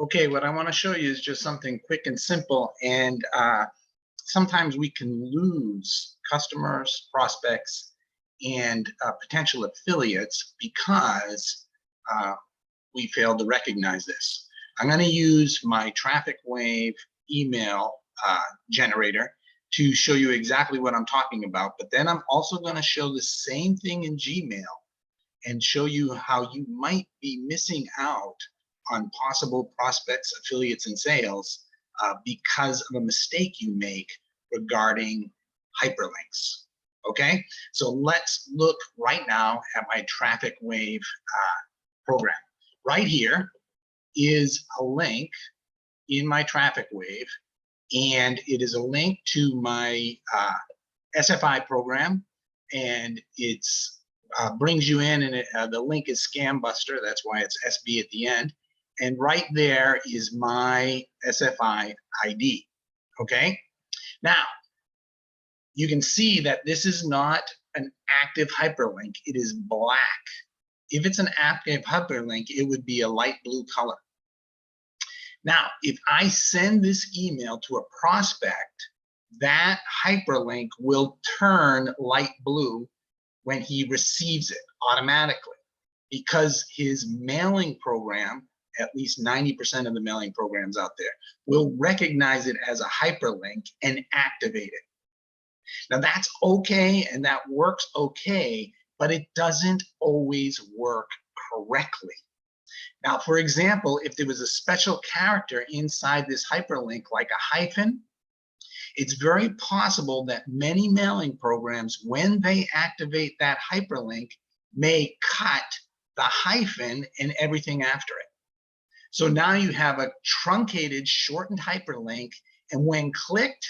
Okay, what I want to show you is just something quick and simple, and sometimes we can lose customers, prospects, and potential affiliates because uh, we failed to recognize this. I'm going to use my Traffic Wave email generator to show you exactly what I'm talking about, but then I'm also going to show the same thing in Gmail and show you how you might be missing out on possible prospects, affiliates, and sales because of a mistake you make regarding hyperlinks. Okay, so let's look right now at my Traffic Wave program. Right here is a link in my Traffic Wave, and it is a link to my SFI program, and it's brings you in, and the link is Scam Buster. That's why it's SB at the end. And right there is my SFI ID. Okay. Now, you can see that this is not an active hyperlink. It is black. If it's an active hyperlink, it would be a light blue color. Now, if I send this email to a prospect, that hyperlink will turn light blue when he receives it automatically, because his mailing program, at least 90% of the mailing programs out there, will recognize it as a hyperlink and activate it. Now that's okay, and that works okay, but it doesn't always work correctly. Now, for example, if there was a special character inside this hyperlink, like a hyphen, it's very possible that many mailing programs, when they activate that hyperlink, may cut the hyphen and everything after it. So now you have a truncated, shortened hyperlink, and when clicked,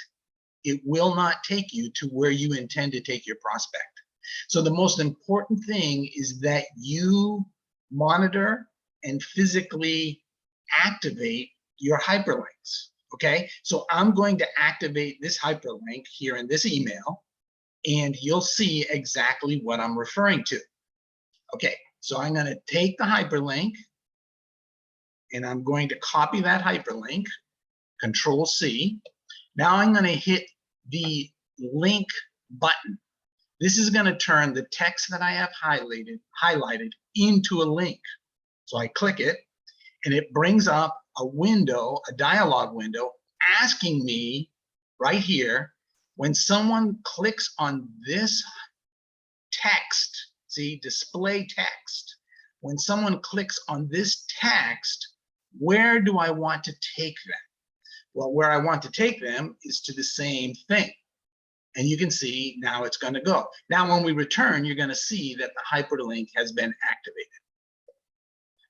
it will not take you to where you intend to take your prospect. So the most important thing is that you monitor and physically activate your hyperlinks. Okay, so I'm going to activate this hyperlink here in this email, and you'll see exactly what I'm referring to. Okay, so I'm going to take the hyperlink, and I'm going to copy that hyperlink, Control C. Now I'm going to hit the link button. This is going to turn the text that I have highlighted into a link. So I click it, and it brings up a window, a dialog window, asking me right here, when someone clicks on this text, see, display text, when someone clicks on this text, where do I want to take them? Well, where I want to take them is to the same thing. And you can see now it's going to go. Now, when we return, you're going to see that the hyperlink has been activated.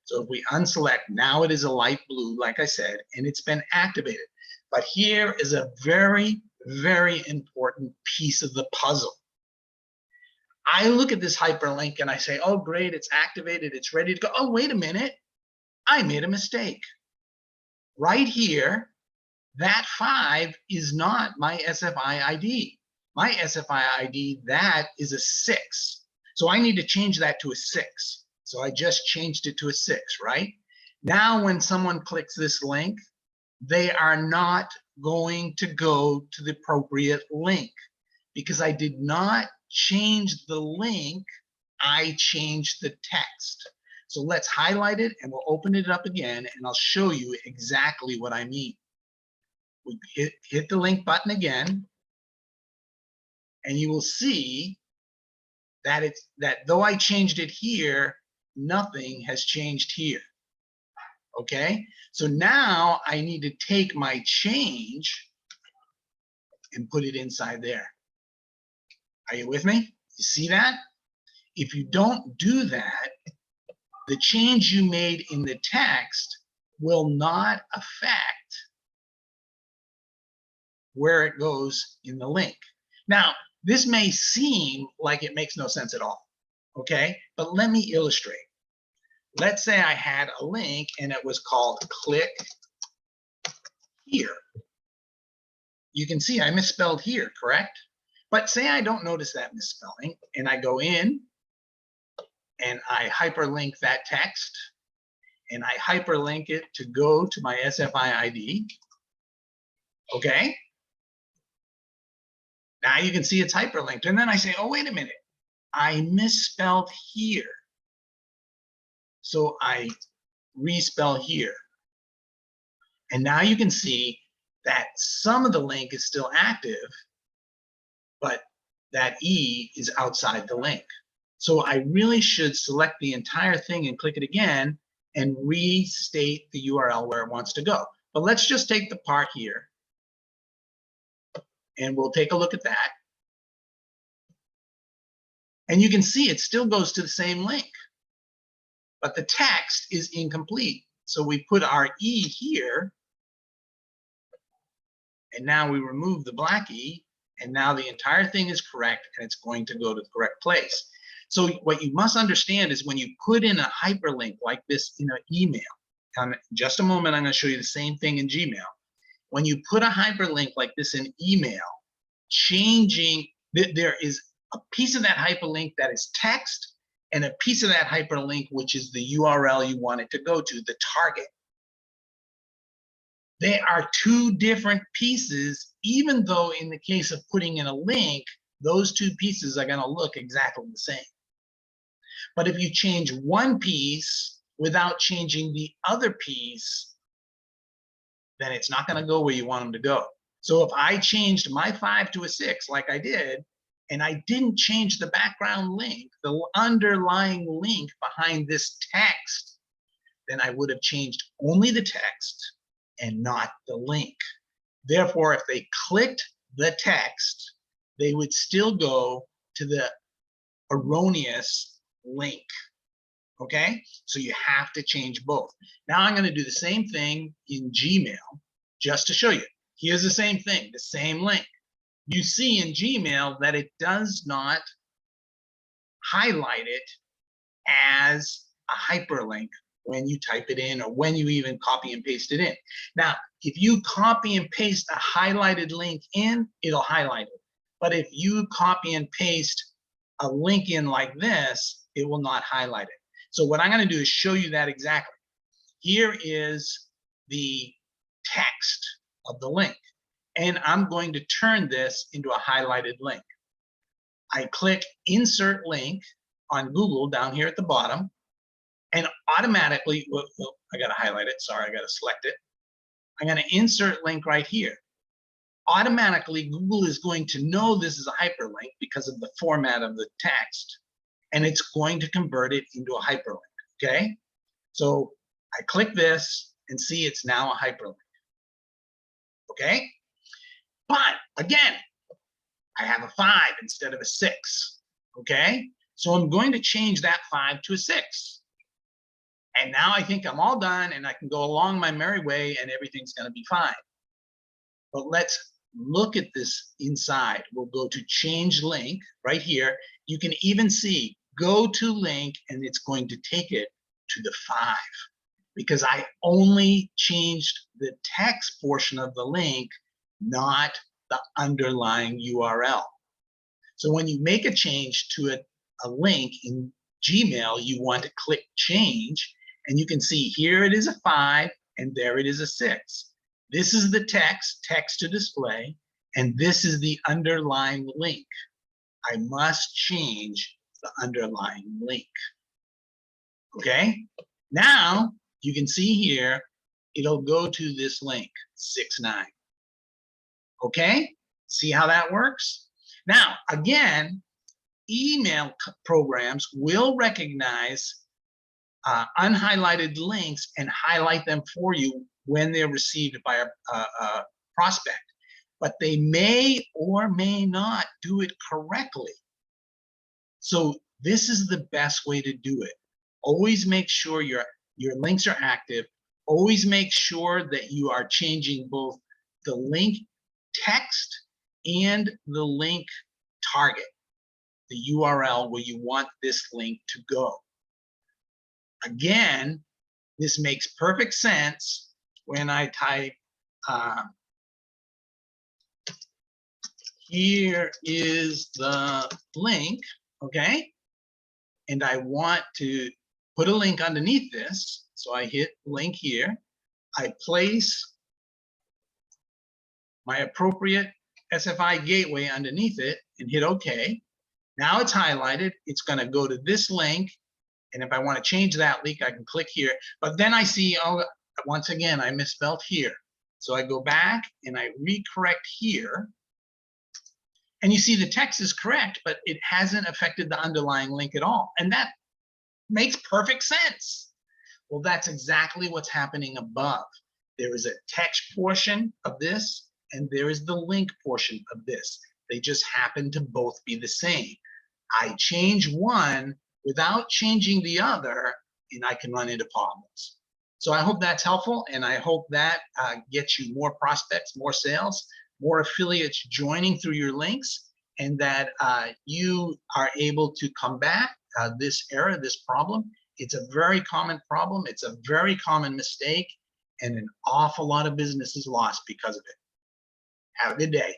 So if we unselect, now it is a light blue, like I said, and it's been activated. But here is a very, very important piece of the puzzle. I look at this hyperlink and I say, oh, great, it's activated, it's ready to go. Oh, wait a minute, I made a mistake. Right here, that 5 is not my SFI ID. My SFI ID, that is a 6. So I need to change that to a 6. So I just changed it to a 6, right? Now, when someone clicks this link, they are not going to go to the appropriate link because I did not change the link, I changed the text. So let's highlight it, and we'll open it up again, and I'll show you exactly what I mean. We hit the link button again, and you will see that though I changed it here, nothing has changed here. Okay, so now I need to take my change and put it inside there. Are you with me? You see that? If you don't do that, the change you made in the text will not affect where it goes in the link. Now, this may seem like it makes no sense at all, okay? But let me illustrate. Let's say I had a link and it was called click here. You can see I misspelled here, correct? But say I don't notice that misspelling, and I go in and I hyperlink that text, and I hyperlink it to go to my SFI ID. Okay. Now you can see it's hyperlinked. And then I say, oh, wait a minute, I misspelled here. So I respell here. And now you can see that some of the link is still active, but that E is outside the link. So I really should select the entire thing and click it again and restate the URL where it wants to go. But let's just take the part here and we'll take a look at that. And you can see it still goes to the same link, but the text is incomplete. So we put our E here, and now we remove the black E, and now the entire thing is correct and it's going to go to the correct place. So what you must understand is when you put in a hyperlink like this in an email, in just a moment I'm going to show you the same thing in Gmail. When you put a hyperlink like this in email, there is a piece of that hyperlink that is text and a piece of that hyperlink which is the URL you want it to go to, the target. They are two different pieces, even though in the case of putting in a link, those two pieces are going to look exactly the same. But if you change one piece without changing the other piece, then it's not going to go where you want them to go. So if I changed my 5 to a 6 like I did, and I didn't change the background link, the underlying link behind this text, then I would have changed only the text and not the link. Therefore, if they clicked the text, they would still go to the erroneous link. Okay, so you have to change both. Now I'm going to do the same thing in Gmail just to show you. Here's the same thing, the same link. You see in Gmail that it does not highlight it as a hyperlink when you type it in or when you even copy and paste it in. Now, if you copy and paste a highlighted link in, it'll highlight it. But if you copy and paste a link in like this, it will not highlight it. So what I'm going to do is show you that exactly. Here is the text of the link, and I'm going to turn this into a highlighted link. I click Insert Link on Google down here at the bottom, and automatically, I got to highlight it. Sorry, I got to select it. I'm going to insert link right here. Automatically, Google is going to know this is a hyperlink because of the format of the text, and it's going to convert it into a hyperlink, okay? So I click this and see it's now a hyperlink, okay? But again, I have a 5 instead of a 6, okay? So I'm going to change that 5 to a 6. And now I think I'm all done and I can go along my merry way and everything's going to be fine. But let's look at this inside. We'll go to change link right here. You can even see go to link and it's going to take it to the 5 because I only changed the text portion of the link, not the underlying URL. So when you make a change to a link in Gmail, you want to click change. And you can see here it is a 5 and there it is a 6. This is the text to display, and this is the underlying link. I must change the underlying link. Okay, now you can see here, it'll go to this link, 6.9. Okay, see how that works? Now, again, email programs will recognize unhighlighted links and highlight them for you when they're received by a prospect, but they may or may not do it correctly. So this is the best way to do it. Always make sure your links are active. Always make sure that you are changing both the link text and the link target, the URL where you want this link to go. Again, this makes perfect sense when I type, here is the link, okay? And I want to put a link underneath this. So I hit link here. I place my appropriate SFI gateway underneath it and hit OK. Now it's highlighted. It's going to go to this link. And if I want to change that link, I can click here. But then I see, oh, once again, I misspelled here. So I go back and I recorrect here. And you see the text is correct, but it hasn't affected the underlying link at all. And that makes perfect sense. Well, that's exactly what's happening above. There is a text portion of this, and there is the link portion of this. They just happen to both be the same. I change one without changing the other, and I can run into problems. So I hope that's helpful, and I hope that gets you more prospects, more sales, more affiliates joining through your links, and that you are able to combat this error, this problem. It's a very common problem. It's a very common mistake, and an awful lot of business is lost because of it. Have a good day.